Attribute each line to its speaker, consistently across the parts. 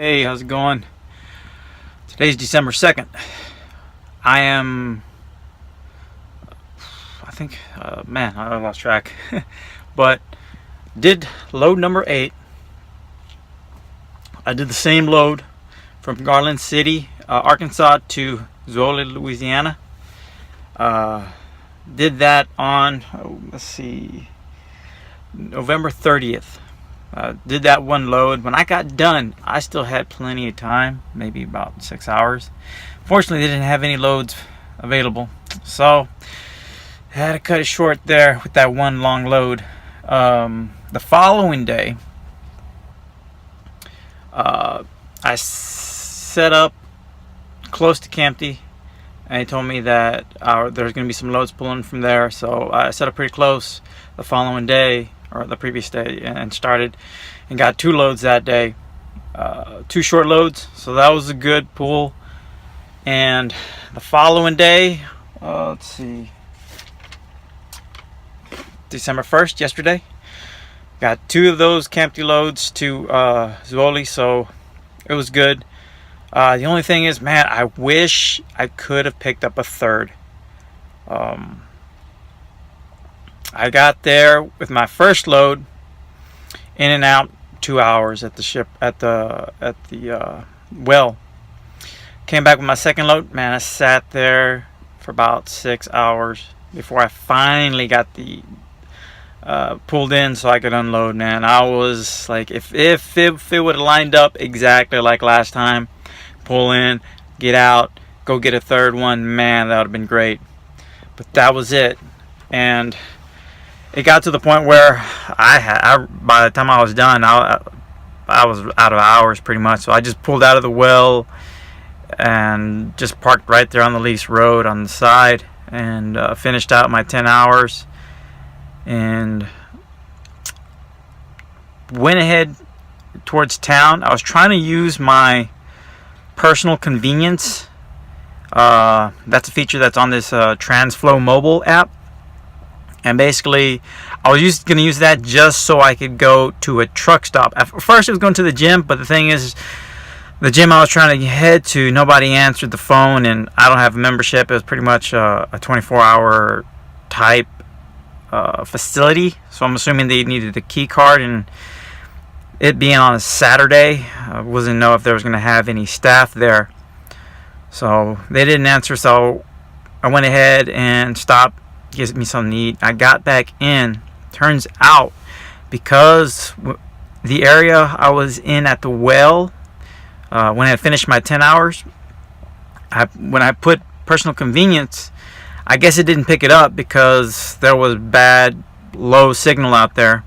Speaker 1: Hey, how's it going? Today's December 2nd. I think, man, I lost track. But did load number 8. I did the same load from Garland City, Arkansas to Zwolle, Louisiana. Did that on, let's see, November 30th. Did that one load. When I got done, I still had plenty of time, maybe about 6 hours. Fortunately, they didn't have any loads available, so I had to cut it short there with that one long load. The following day, I set up close to Campty, and he told me that there's going to be some loads pulling from there, so I set up pretty close the following day, or the previous day, and started and got 2 loads that day, 2 short loads, so that was a good pull. And the following day, let's see, December 1st, yesterday, got 2 of those Campty loads to Zwolle, so it was good. The only thing is, man, I wish I could have picked up a third. I got there with my first load, in and out 2 hours at the well. Came back with my second load. Man, I sat there for about 6 hours before I finally got the pulled in so I could unload. Man, I was like, if it would have lined up exactly like last time, pull in, get out, go get a third one, man, that would have been great. But that was it. And it got to the point where by the time I was done, I was out of hours pretty much. So I just pulled out of the well and just parked right there on the lease road on the side, and finished out my 10 hours and went ahead towards town. I was trying to use my personal convenience. That's a feature that's on this TransFlow mobile app. And basically, I was going to use that just so I could go to a truck stop. At first, it was going to the gym, but the thing is, the gym I was trying to head to, nobody answered the phone, and I don't have a membership. It was pretty much a 24-hour type facility, so I'm assuming they needed a key card, and it being on a Saturday, I wasn't know if there was going to have any staff there. So they didn't answer, so I went ahead and stopped, gives me something to eat. I got back in. Turns out, because the area I was in at the well, when I had finished my 10 hours, when I put personal convenience, I guess it didn't pick it up because there was bad low signal out there.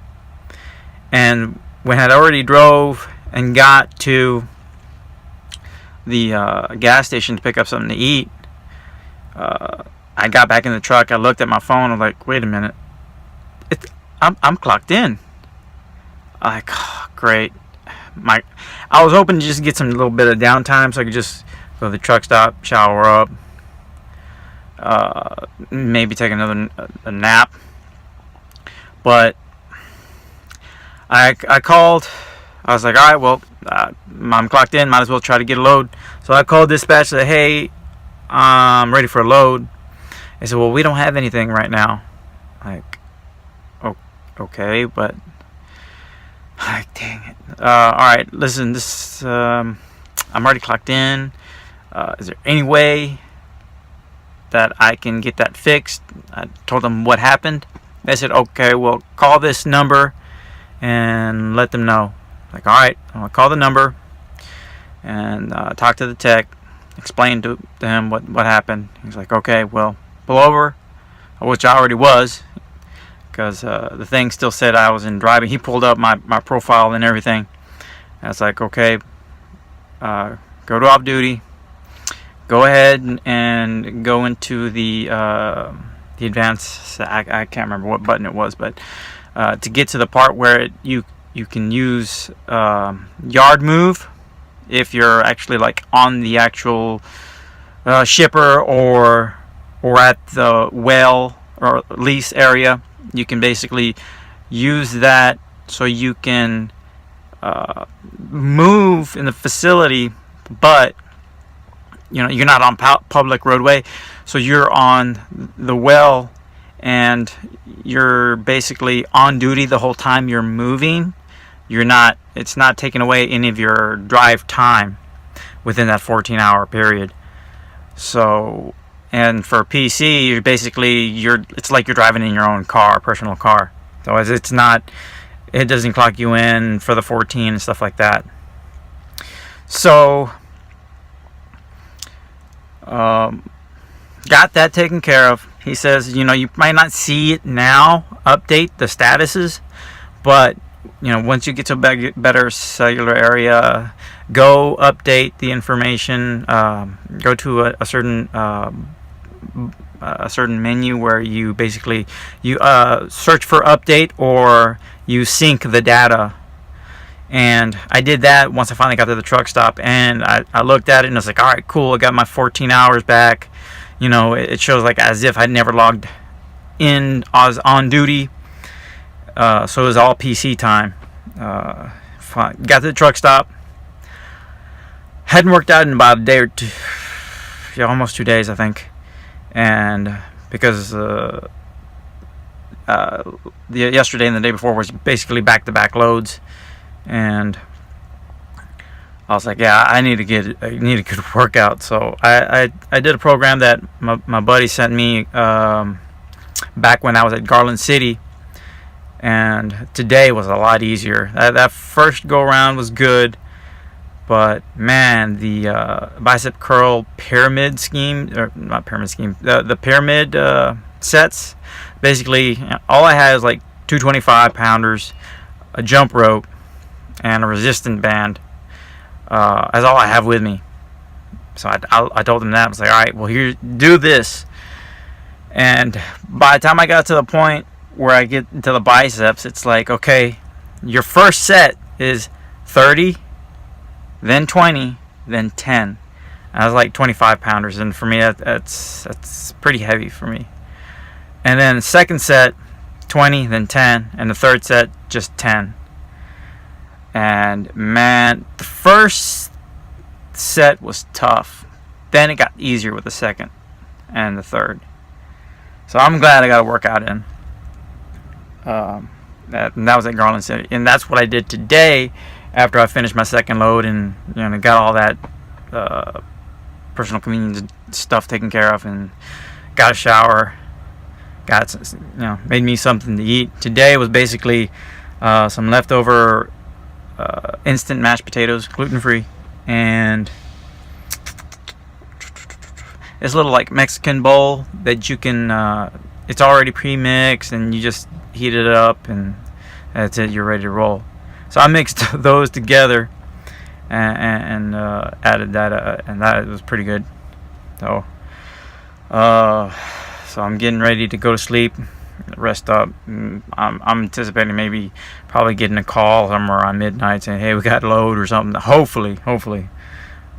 Speaker 1: And when I had already drove and got to the gas station to pick up something to eat, I got back in the truck. I looked at my phone. I'm like, wait a minute, I'm clocked in. I'm like, oh, great. I was hoping to just get some little bit of downtime so I could just go to the truck stop, shower up, maybe take a nap. But I called. I was like, all right, well, I'm clocked in. Might as well try to get a load. So I called dispatch. Said, hey, I'm ready for a load. They said, well, we don't have anything right now. Like, oh, okay, but like, dang it. All right, listen, this I'm already clocked in. Is there any way that I can get that fixed? I told them what happened. They said, okay, well, call this number and let them know. Like, all right, I'll call the number and talk to the tech, explain to him what happened. He's like, okay, well, pull over, which I already was, because the thing still said I was in driving. He pulled up my profile and everything. And I was like, okay, go to off duty, go ahead and go into the advanced, I can't remember what button it was, but to get to the part where you can use yard move if you're actually like on the actual shipper or at the well or lease area. You can basically use that so you can move in the facility, but you're not on public roadway, so you're on the well, and you're basically on duty the whole time you're moving. It's not taking away any of your drive time within that 14-hour period. So, and for PC, you're basically it's like you're driving in your own car, personal car. So it doesn't clock you in for the 14 and stuff like that. So got that taken care of. He says, you might not see it now, update the statuses, but once you get to a better cellular area, go update the information. Go to a certain menu where you basically search for update, or you sync the data. And I did that once I finally got to the truck stop, and I looked at it and I was like, all right, cool, I got my 14 hours back. It shows like as if I'd never logged in. I was on duty, so it was all PC time. Got to the truck stop. Hadn't worked out in about a day or two, almost 2 days, I think. And because yesterday and the day before was basically back-to-back loads, and I was like, yeah, I need a good workout. So I did a program that my buddy sent me back when I was at Garland City, and today was a lot easier. That first go around was good, but man, the bicep curl pyramid scheme, or not pyramid scheme, the pyramid sets, basically all I had is like 225 pounders, a jump rope, and a resistance band. That's all I have with me. So I told him that. I was like, all right, well, here, do this. And by the time I got to the point where I get into the biceps, it's like, okay, your first set is 30, then 20, then 10. I was like 25 pounders, and for me that's pretty heavy for me. And then the second set, 20, then 10, and the third set, just 10. And man, the first set was tough. Then it got easier with the second and the third. So I'm glad I got a workout in. That was at Garland City, and that's what I did today after I finished my second load and got all that personal convenience stuff taken care of, and got a shower, made me something to eat. Today was basically some leftover instant mashed potatoes, gluten-free, and this little like Mexican bowl that you can it's already pre-mixed, and you just heat it up, and that's it, you're ready to roll. So I mixed those together and added that, and that was pretty good. So I'm getting ready to go to sleep, rest up. I'm anticipating probably getting a call somewhere around midnight saying, hey, we got a load or something. Hopefully,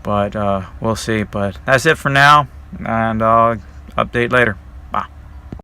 Speaker 1: but we'll see. But that's it for now, and I'll update later.